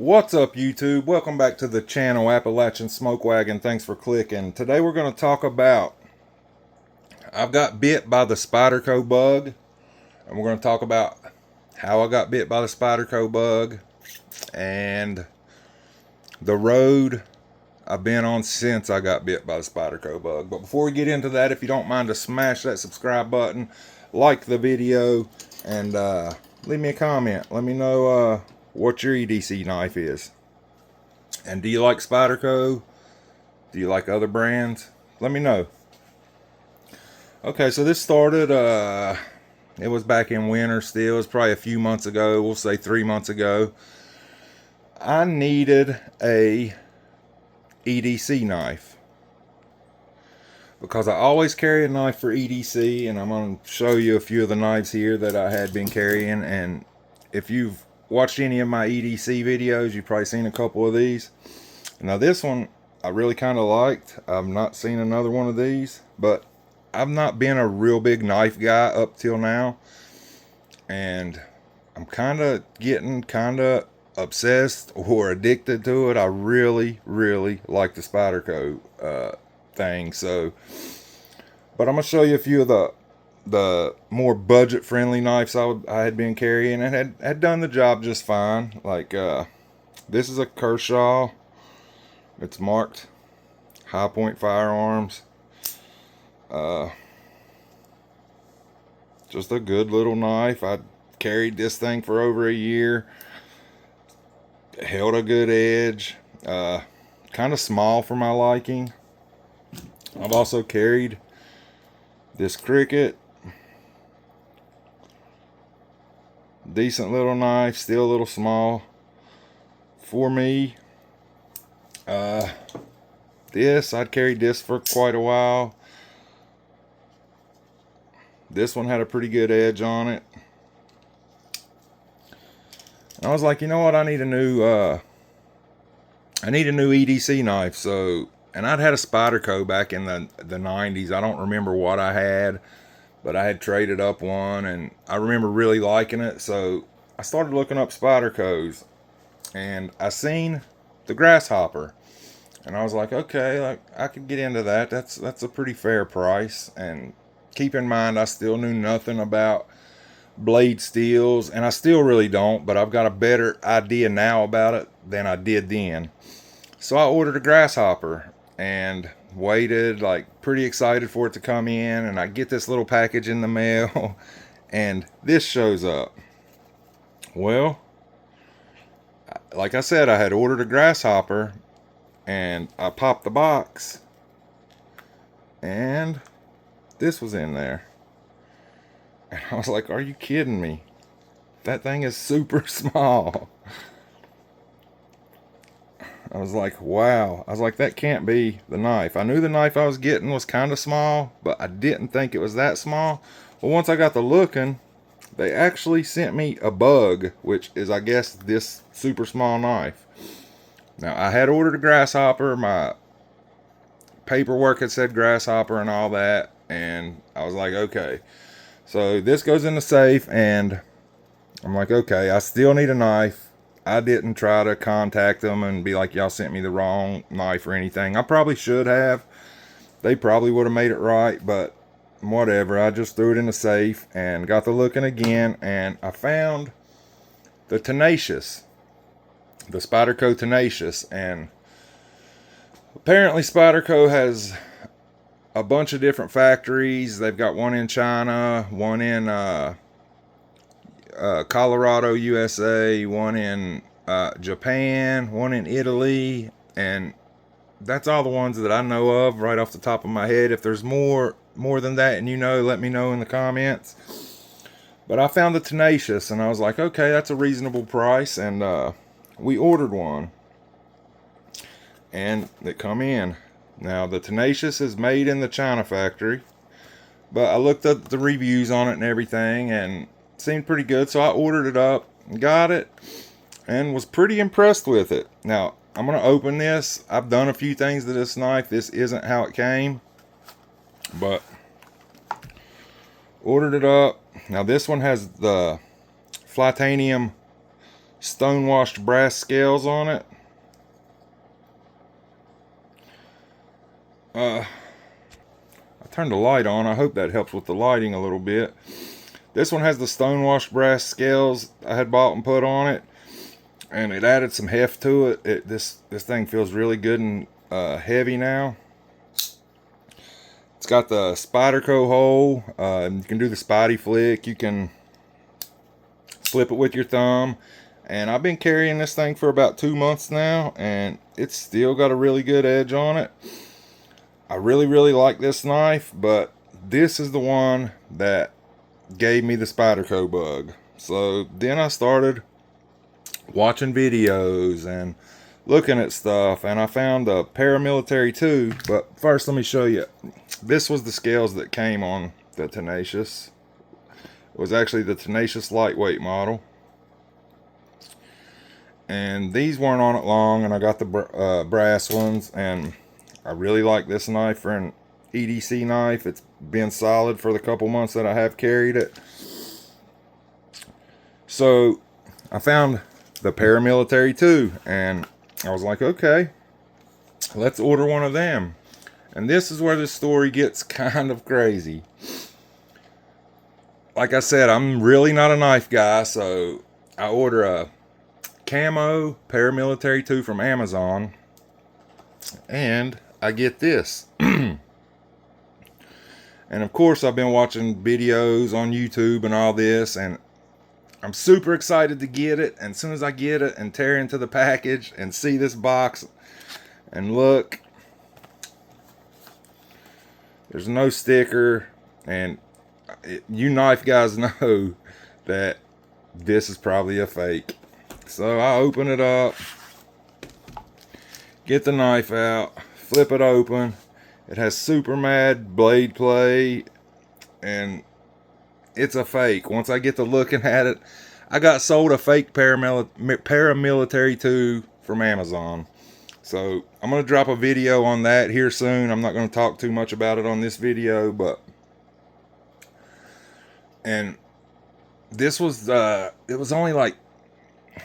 What's up, YouTube? Welcome back to the channel, Appalachian Smokewagon. Thanks for clicking. Today we're going to talk about, I've got bit by the Spyderco bug, and we're going to talk about how I got bit by the Spyderco bug and the road I've been on since I got bit by the Spyderco bug. But before we get into that, if you don't mind to smash that subscribe button, like the video, and leave me a comment. Let me know what your EDC knife is. And do you like Spyderco? Do you like other brands? Let me know. Okay, so this started, it was back in winter still. It was probably a few months ago. We'll say 3 months ago. I needed a EDC knife, because I always carry a knife for EDC, and I'm going to show you a few of the knives here that I had been carrying. And if you've watched any of my EDC videos, you've probably seen a couple of these. Now this one I really kind of liked. I've not seen another one of these, but I've not been a real big knife guy up till now, and I'm kind of getting obsessed or addicted to it. I really like the Spyderco thing. So, but I'm gonna show you a few of the more budget friendly knives I had been carrying, and had done the job just fine. Like this is a Kershaw. It's marked High Point Firearms. Just a good little knife. I carried this thing for over a year. Held a good edge. Kind of small for my liking. I've also carried this Cricket. Decent little knife, still a little small for me. I'd carried this for quite a while. This one had a pretty good edge on it. And I was like, you know what, I need a new EDC knife. So, and I'd had a Spyderco back in the 90s. I don't remember what I had, but I had traded up one, and I remember really liking it. So I started looking up Spydercos, and I seen the Grasshopper, and I was like, okay, like I could get into that. That's a pretty fair price. And keep in mind, I still knew nothing about blade steels, and I still really don't, but I've got a better idea now about it than I did then. So I ordered a Grasshopper and waited, like pretty excited for it to come in, and I get this little package in the mail and this shows up. Well, like I said, I had ordered a Grasshopper, and I popped the box and this was in there. And I was like, are you kidding me? That thing is super small. I was like, wow. I was like, that can't be the knife. I knew the knife I was getting was kind of small, but I didn't think it was that small. Well, once I got to looking, they actually sent me a bug, which is, I guess, this super small knife. Now, I had ordered a Grasshopper. My paperwork had said Grasshopper and all that, and I was like, okay. So this goes in the safe, and I'm like, okay, I still need a knife. I didn't try to contact them and be like, y'all sent me the wrong knife or anything. I probably should have. They probably would have made it right, but whatever. I just threw it in the safe and got to looking again, and I found the Tenacious, the Spyderco Tenacious. And apparently Spyderco has a bunch of different factories. They've got one in China, one in Colorado, USA, one in Japan, one in Italy, and that's all the ones that I know of right off the top of my head. If there's more than that, and you know, let me know in the comments. But I found the Tenacious, and I was like, okay, that's a reasonable price, and we ordered one, and it come in. Now the Tenacious is made in the China factory, but I looked up the reviews on it and everything, and it seemed pretty good. So I ordered it up, got it, and was pretty impressed with it. Now I'm going to open this. I've done a few things to this knife. This isn't how it came, but ordered it up. Now this one has the Flytanium stonewashed brass scales on it. I turned the light on. I hope that helps with the lighting a little bit. This one has the stonewashed brass scales I had bought and put on it, and it added some heft to it. This thing feels really good and heavy now. It's got the Spyderco hole. You can do the Spidey flick. You can flip it with your thumb. And I've been carrying this thing for about 2 months now, and it's still got a really good edge on it. I really like this knife, but this is the one that gave me the Spyderco bug. So then I started watching videos and looking at stuff, and I found the paramilitary 2. But first, let me show you. This was the scales that came on the Tenacious. It was actually the Tenacious lightweight model, and these weren't on it long, and I got the brass ones, and I really like this knife for an EDC knife. It's been solid for the couple months that I have carried it. So I found the paramilitary 2, and I was like, okay, let's order one of them. And this is where the story gets kind of crazy. Like I said, I'm really not a knife guy, so I order a camo paramilitary 2 from Amazon, and I get this. And of course, I've been watching videos on YouTube and all this, and I'm super excited to get it. And as soon as I get it and tear into the package and see this box and look, there's no sticker, and you knife guys know that this is probably a fake. So I open it up, get the knife out, flip it open. It has super mad blade play, and it's a fake. Once I get to looking at it, I got sold a fake paramilitary 2 from Amazon. So I'm going to drop a video on that here soon. I'm not going to talk too much about it on this video, but and this was it was only like,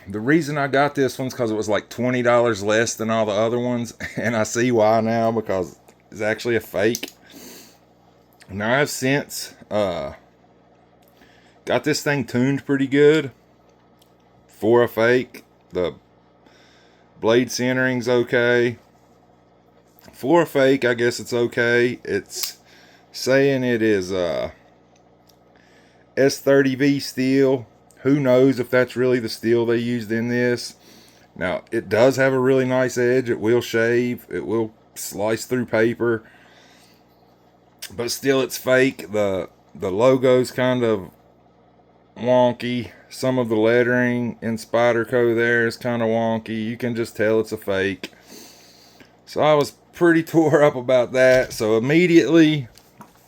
the reason I got this one's because it was like $20 less than all the other ones, and I see why now, because it's actually a fake. Now I've since got this thing tuned pretty good for a fake. The blade centering's okay. For a fake, I guess it's okay. It's saying it is S30V steel. Who knows if that's really the steel they used in this. Now, it does have a really nice edge. It will shave. It will slice through paper. But still, it's fake. The logo's kind of wonky. Some of the lettering in Spyderco there is kind of wonky. You can just tell it's a fake. So I was pretty tore up about that. So immediately,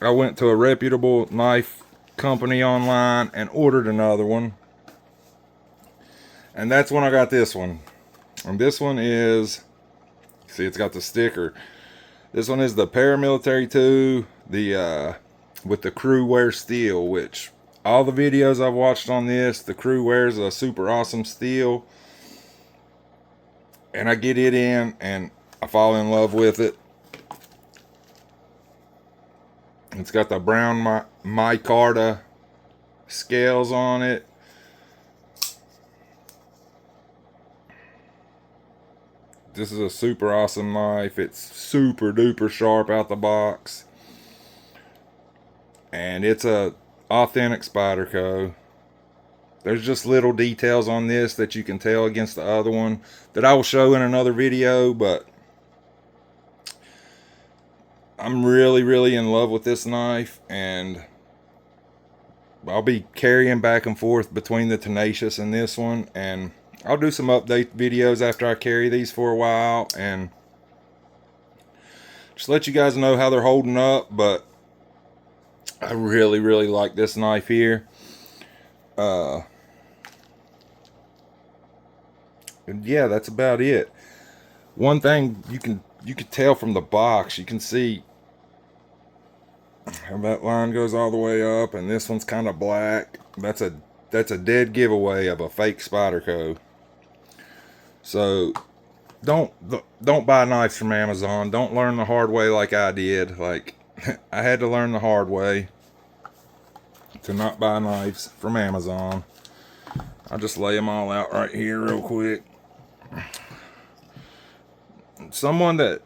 I went to a reputable knife company online and ordered another one. And that's when I got this one. And this one is, see, it's got the sticker. This one is the paramilitary 2, the with the crew wear steel, which all the videos I've watched on this, the crew wears a super awesome steel. And I get it in and I fall in love with it. It's got the brown micarta scales on it. This is a super awesome knife. It's super duper sharp out the box. And it's a authentic Spyderco. There's just little details on this that you can tell against the other one that I will show in another video, but I'm really in love with this knife, and I'll be carrying back and forth between the Tenacious and this one, and I'll do some update videos after I carry these for a while and just let you guys know how they're holding up. But I really like this knife here. And yeah, that's about it. One thing you can tell from the box, you can see how that line goes all the way up, and this one's kind of black. That's a dead giveaway of a fake Spyderco. So don't buy knives from Amazon. Don't learn the hard way like I did. Like I had to learn the hard way to not buy knives from Amazon. I'll just lay them all out right here real quick. Someone that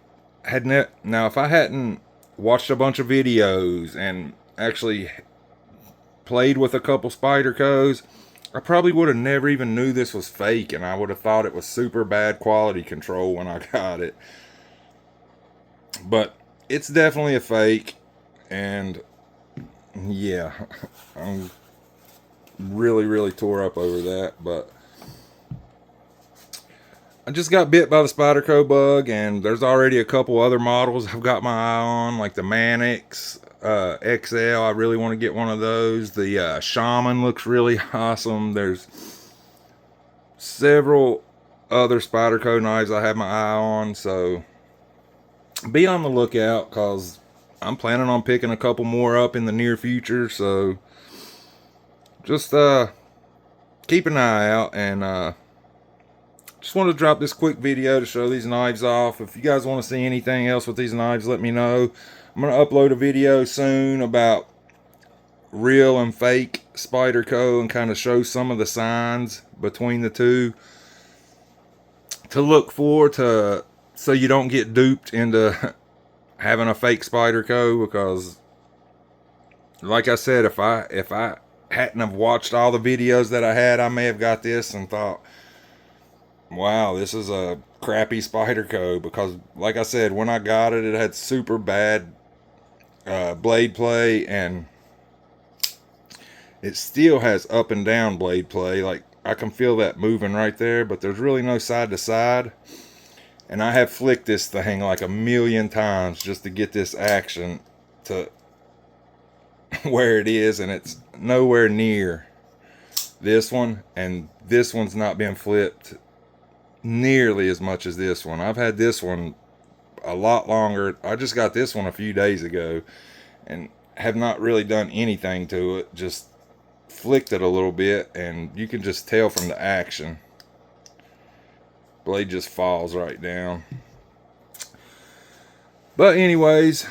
had now, if I hadn't watched a bunch of videos and actually played with a couple Spydercos, I probably would have never even knew this was fake, and I would have thought it was super bad quality control when I got it. But it's definitely a fake, and yeah, I'm really tore up over that. But I just got bit by the Spyderco bug, and there's already a couple other models I've got my eye on, like the Mannix XL. I really want to get one of those. The Shaman looks really awesome. There's several other Spyderco knives I have my eye on, so be on the lookout, because I'm planning on picking a couple more up in the near future. So just keep an eye out, and just wanted to drop this quick video to show these knives off. If you guys want to see anything else with these knives, let me know. I'm going to upload a video soon about real and fake Spyderco and kind of show some of the signs between the two to look for, so you don't get duped into having a fake Spyderco. Because like I said, if I hadn't have watched all the videos that I had, I may have got this and thought, wow, this is a crappy Spyderco. Because like I said, when I got it, it had super bad blade play, and it still has up and down blade play. Like I can feel that moving right there, but there's really no side to side. And I have flicked this thing like a million times just to get this action to where it is, and it's nowhere near this one. And this one's not been flipped nearly as much as this one. I've had this one a lot longer. I just got this one a few days ago and have not really done anything to it. Just flicked it a little bit, and you can just tell from the action. Blade just falls right down. But anyways,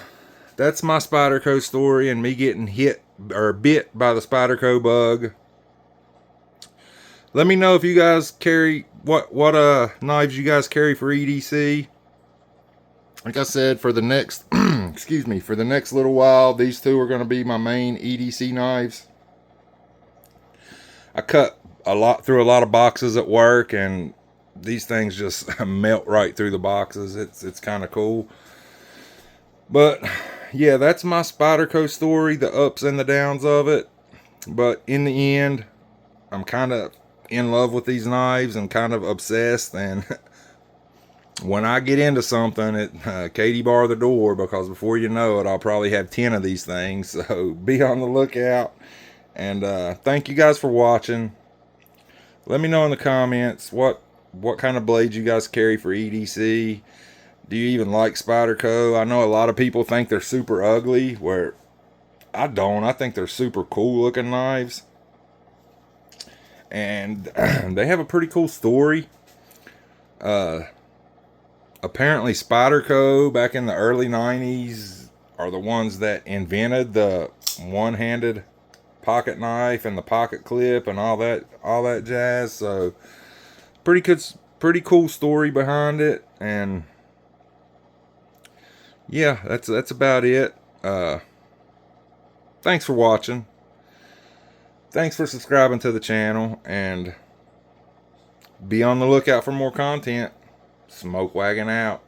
that's my Spyderco story and me getting hit or bit by the Spyderco bug. Let me know if you guys carry what knives you guys carry for EDC. Like I said, for the next excuse me, for the next little while, these two are going to be my main EDC knives. I cut through a lot of boxes at work, and these things just melt right through the boxes. It's kind of cool. But yeah, that's my Spyderco story, the ups and the downs of it. But in the end, I'm kind of in love with these knives and kind of obsessed. And when I get into something, Katie bar the door, because before you know it, I'll probably have 10 of these things. So be on the lookout. And thank you guys for watching. Let me know in the comments what kind of blades you guys carry for EDC. Do you even like Spyderco? I know a lot of people think they're super ugly, where I don't. I think they're super cool looking knives. And they have a pretty cool story. Apparently Spyderco back in the early 90s are the ones that invented the one-handed pocket knife and the pocket clip and all that jazz. So pretty cool story behind it. And yeah, that's about it. Thanks for watching. Thanks for subscribing to the channel, and be on the lookout for more content. Smoke Wagon out.